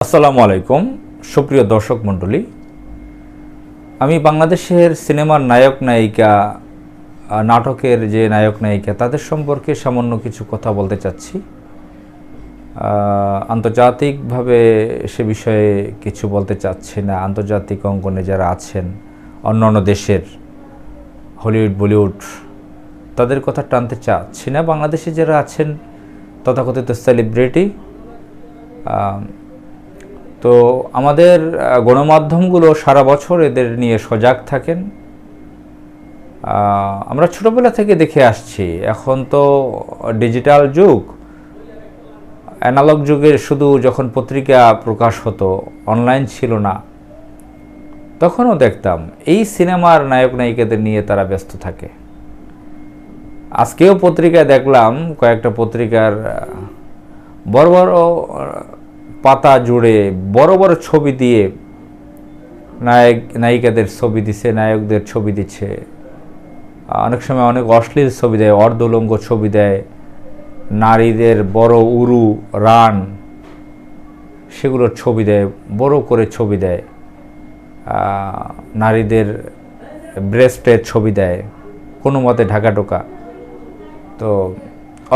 আসসালামু আলাইকুম সুপ্রিয় দর্শক মণ্ডলী, আমি বাংলাদেশের সিনেমার নায়ক নায়িকা, নাটকের যে নায়ক নায়িকা তাদের সম্পর্কে সামান্য কিছু কথা বলতে চাচ্ছি। আন্তর্জাতিকভাবে সে বিষয়ে কিছু বলতে চাচ্ছি না। আন্তর্জাতিক অঙ্গনে যারা আছেন অন্যান্য দেশের হলিউড বলিউড তাদের কথা টানতে চাচ্ছি না। বাংলাদেশে যারা আছেন তথাকথিত সেলিব্রিটি, তো আমাদের গণমাধ্যমগুলো সারা বছর এদের নিয়ে সজাগ থাকেন। আমরা ছোটবেলা থেকে দেখে আসছি। এখন তো ডিজিটাল যুগ, অ্যানালগ যুগে শুধু যখন পত্রিকা প্রকাশ হতো, অনলাইন ছিল না, তখনও দেখতাম এই সিনেমার নায়ক নায়িকাদের নিয়ে তারা ব্যস্ত থাকে। আজকেও পত্রিকায় দেখলাম কয়েকটা পত্রিকার বড় বড় পাতা জুড়ে বড় বড় ছবি দিয়ে নায়ক নায়িকাদের ছবি দিচ্ছে, নায়কদের ছবি দিচ্ছে। অনেক সময় অনেক অশ্লীল ছবি দেয়, অর্ধলঙ্গ ছবি দেয়, নারীদের বড় উরু রান সেগুলোর ছবি দেয়, বড় করে ছবি দেয়, নারীদের ব্রেস্টের ছবি দেয়, কোনো মতে ঢাকা ঢোকা। তো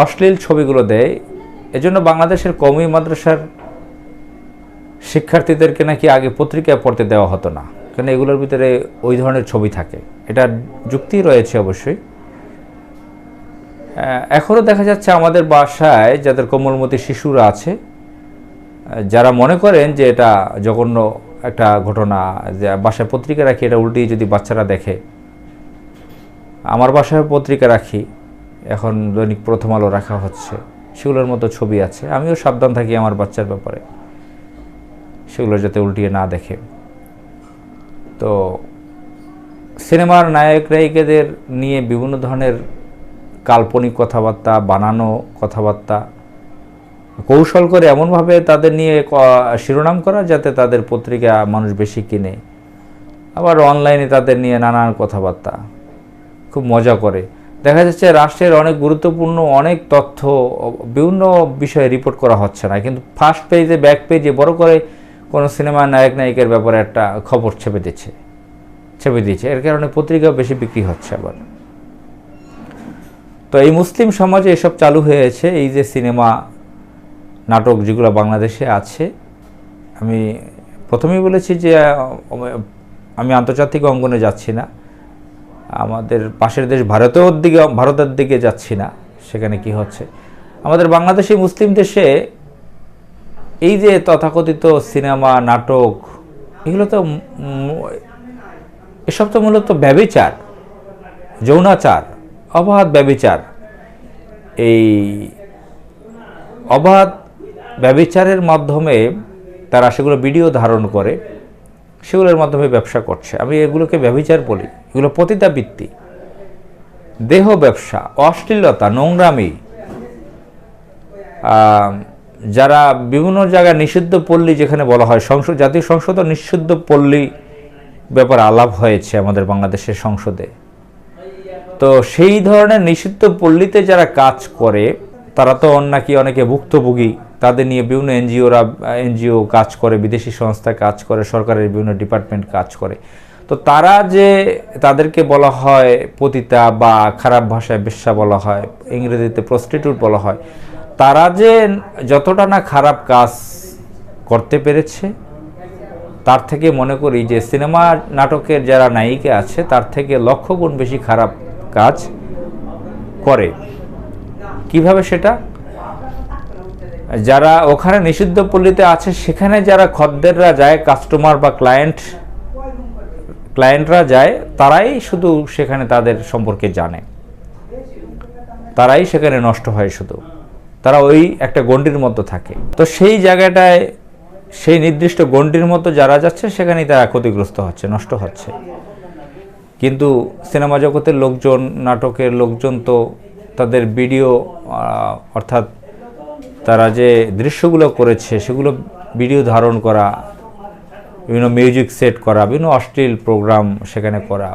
অশ্লীল ছবিগুলো দেয়। এজন্য বাংলাদেশের কওমি মাদ্রাসার শিক্ষার্থীদেরকে নাকি আগে পত্রিকায় পড়তে দেওয়া হতো না, কারণ এগুলোর ভিতরে ওই ধরনের ছবি থাকে। এটার যুক্তি রয়েছে অবশ্যই। এখনও দেখা যাচ্ছে আমাদের বাসায় যাদের কোমলমতি শিশুরা আছে, যারা মনে করেন যে এটা জঘন্য একটা ঘটনা, যে বাসায় পত্রিকা রাখি, এটা উল্টিয়ে যদি বাচ্চারা দেখে। আমার বাসায় পত্রিকা রাখি, এখন দৈনিক প্রথম আলো রাখা হচ্ছে, সেগুলোর মতো ছবি আছে। আমিও সাবধান থাকি আমার বাচ্চার ব্যাপারে, সেগুলো যাতে উল্টিয়ে না দেখে। তো সিনেমার নায়ক নায়িকাদের নিয়ে বিভিন্ন ধরনের কাল্পনিক কথাবার্তা, বানানো কথাবার্তা কৌশল করে এমনভাবে তাদের নিয়ে শিরোনাম করা যাতে তাদের পত্রিকা মানুষ বেশি কিনে। আবার অনলাইনে তাদের নিয়ে নানান কথাবার্তা খুব মজা করে। দেখা যাচ্ছে রাষ্ট্রের অনেক গুরুত্বপূর্ণ অনেক তথ্য বিভিন্ন বিষয়ে রিপোর্ট করা হচ্ছে না, কিন্তু ফার্স্ট পেজে ব্যাক পেজে বড় করে কোনো সিনেমার নায়ক নায়িকার ব্যাপারে একটা খবর ছেপে দিচ্ছে। এর কারণে পত্রিকাও বেশি বিক্রি হচ্ছে। আবার তো এই মুসলিম সমাজে এসব চালু হয়েছে। এই যে সিনেমা নাটক যেগুলো বাংলাদেশে আছে, আমি প্রথমেই বলেছি যে আমি আন্তর্জাতিক অঙ্গনে যাচ্ছি না, আমাদের পাশের দেশ ভারতের দিকে যাচ্ছি না, সেখানে কি হচ্ছে। আমাদের বাংলাদেশি মুসলিম দেশে এই যে তথাকথিত সিনেমা নাটক, এগুলো তো এসব তো মূলত ব্যভিচার, যৌনাচার, অবাধ ব্যভিচার। এই অবাধ ব্যভিচারের মাধ্যমে তারা সেগুলো ভিডিও ধারণ করে, সেগুলোর মাধ্যমে ব্যবসা করছে। আমি এগুলোকে ব্যভিচার বলি। এগুলো পতিতাবৃত্তি, দেহ ব্যবসা, অশ্লীলতা, নোংরামি। যারা বিভিন্ন জায়গায় নিষিদ্ধ পল্লী যেখানে বলা হয়, জাতীয় সংসদ নিষিদ্ধ পল্লী ব্যাপারে আলাপ হয়েছে আমাদের বাংলাদেশের সংসদে। তো সেই ধরনের নিষিদ্ধ পল্লীতে যারা কাজ করে তারা তো নাকি অনেকে ভুক্তভোগী, তাদের নিয়ে বিভিন্ন এনজিও কাজ করে, বিদেশি সংস্থা কাজ করে, সরকারের বিভিন্ন ডিপার্টমেন্ট কাজ করে। তো তারা যে তাদেরকে বলা হয় পতিতা বা খারাপ ভাষায় বেশ্যা বলা হয়, ইংরেজিতে প্রস্টিটিউট বলা হয়, তারা যে যতটা না খারাপ কাজ করতে পেরেছে, তার থেকে মনে করি যে সিনেমা নাটকের যারা নায়িকা আছে তার থেকে লক্ষ গুণ বেশি খারাপ কাজ করে। কিভাবে সেটা? যারা ওখানে নিষিদ্ধ পল্লীতে আছে সেখানে যারা খদ্দেররা যায়, কাস্টমার বা ক্লায়েন্টরা যায়, তারাই শুধু সেখানে তাদের সম্পর্কে জানে, তারাই সেখানে নষ্ট হয়। শুধু তারা ওই একটা গণ্ডির মধ্যে থাকে। তো সেই জায়গাটায় সেই নির্দিষ্ট গণ্ডির মতো যারা যাচ্ছে সেখানেই তারা ক্ষতিগ্রস্ত হচ্ছে, নষ্ট হচ্ছে। কিন্তু সিনেমা জগতের লোকজন, নাটকের লোকজন তো তাদের ভিডিও, অর্থাৎ তারা যে দৃশ্যগুলো করেছে সেগুলো ভিডিও ধারণ করা, বিভিন্ন মিউজিক সেট করা, বিভিন্ন অশ্লীল প্রোগ্রাম সেখানে করা,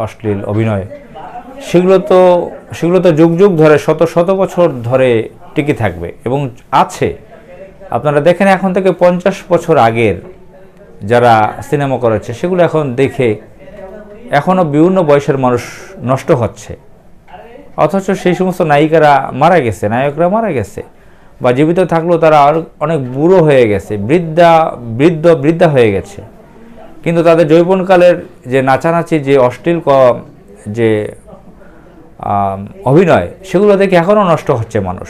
অশ্লীল অভিনয়, সেগুলো তো যুগ যুগ ধরে, শত শত বছর ধরে টিকে থাকবে এবং আছে। আপনারা দেখেন এখন থেকে 50 বছর আগের যারা সিনেমা করেছে সেগুলো এখন দেখে এখনও বিভিন্ন বয়সের মানুষ নষ্ট হচ্ছে, অথচ সেই সমস্ত নায়িকারা মারা গেছে, নায়করা মারা গেছে, বা জীবিত থাকলেও তারা অনেক বুড়ো হয়ে গেছে, বৃদ্ধা হয়ে গেছে, কিন্তু তাদের যৌবনকালের যে নাচানাচি, যে অশ্লীল যে অভিনয়, সেগুলো দেখে এখনও নষ্ট হচ্ছে মানুষ।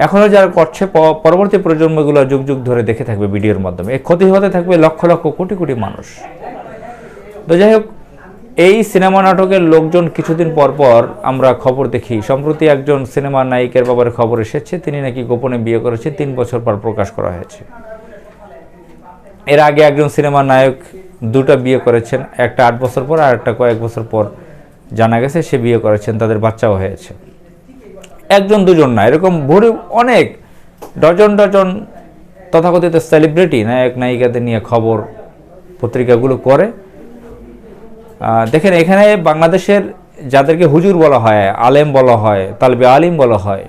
এখনও যারা করছে পরবর্তী প্রজন্মগুলো যুগ যুগ ধরে দেখে থাকবে ভিডিওর মাধ্যমে, এই ক্ষতি হতে থাকবে লক্ষ লক্ষ কোটি কোটি মানুষ। তো যাই হোক, এই সিনেমা নাটকের লোকজন কিছুদিন পর পর আমরা খবর দেখি, সম্প্রতি একজন সিনেমা নায়িকার ব্যাপারে খবর এসেছে, তিনি নাকি গোপনে বিয়ে করেছেন, 3 বছর পর প্রকাশ করা হয়েছে। এর আগে একজন সিনেমা নায়ক 2টা বিয়ে করেছেন, একটা 8 বছর পর আর একটা কয়েক বছর পর জানা গেছে সে বিয়ে করেছেন, তাদের বাচ্চাও হয়েছে। একজন দুজন না, এরকম ভরে অনেক ডজন ডজন তথাকথিত সেলিব্রিটি নায়ক নায়িকাদের নিয়ে খবর পত্রিকাগুলো করে। দেখেন, এখানে বাংলাদেশের যাদেরকে হুজুর বলা হয়, আলেম বলা হয়, তালবে আলিম বলা হয়,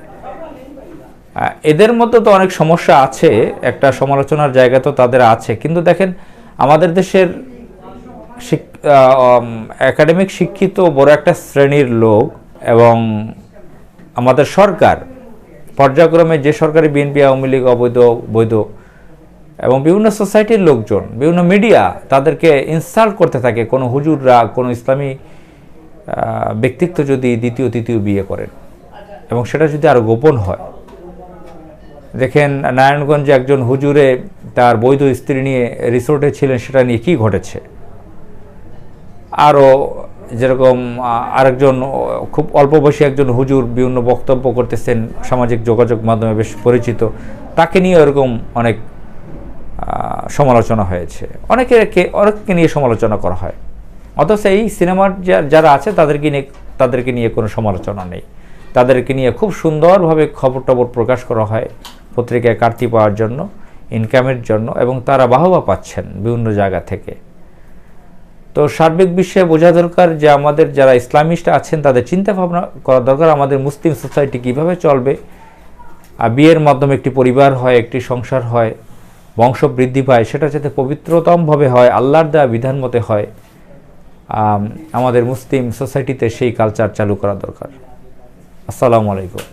এদের মধ্যে তো অনেক সমস্যা আছে, একটা সমালোচনার জায়গা তো তাদের আছে। কিন্তু দেখেন, আমাদের দেশের একাডেমিক শিক্ষিত বড় একটা শ্রেণীর লোক এবং আমাদের সরকার পর্যায়ক্রমে, যে সরকারি বিএনপি, আওয়ামী লীগ, অবৈধ বৈধ এবং বিভিন্ন সোসাইটির লোকজন, বিভিন্ন মিডিয়া তাদেরকে ইনসাল্ট করতে থাকে কোনো হুজুররা, কোনো ইসলামী ব্যক্তিত্ব যদি দ্বিতীয় তৃতীয় বিয়ে করেন এবং সেটা যদি আরও গোপন হয়। দেখেন, নারায়ণগঞ্জে একজন হুজুরে তার বৈধ স্ত্রী নিয়ে রিসোর্টে ছিলেন, সেটা নিয়ে কী ঘটেছে। আরও যেরকম আরেকজন খুব অল্প বয়সী একজন হুজুর বিভিন্ন বক্তব্য করতেছেন, সামাজিক যোগাযোগ মাধ্যমে বেশ পরিচিত, তাকে নিয়ে এরকম অনেক সমালোচনা হয়েছে, অনেককে নিয়ে সমালোচনা করা হয়। অথচ এই সিনেমার যারা আছে তাদেরকে নিয়ে কোনো সমালোচনা নেই, তাদেরকে নিয়ে খুব সুন্দরভাবে খবর টবর প্রকাশ করা হয় পত্রিকায় কাটতি পাওয়ার জন্য, ইনকামের জন্য, এবং তারা বাহবা পাচ্ছেন বিভিন্ন জায়গা থেকে। তো সার্বিক বিষয়ে বোঝা দরকার যে আমাদের যারা ইসলামিস্ট আছেন তাদের চিন্তা ভাবনা করা দরকার, আমাদের মুসলিম সোসাইটি কীভাবে চলবে, বিয়ের মাধ্যমে একটি পরিবার হয়, একটি সংসার হয়, বংশ বৃদ্ধি পায়, সেটা যাতে পবিত্রতমভাবে হয়, আল্লাহর দেওয়া বিধান মতে হয়, আমাদের মুসলিম সোসাইটিতে সেই কালচার চালু করা দরকার। আসসালামু আলাইকুম।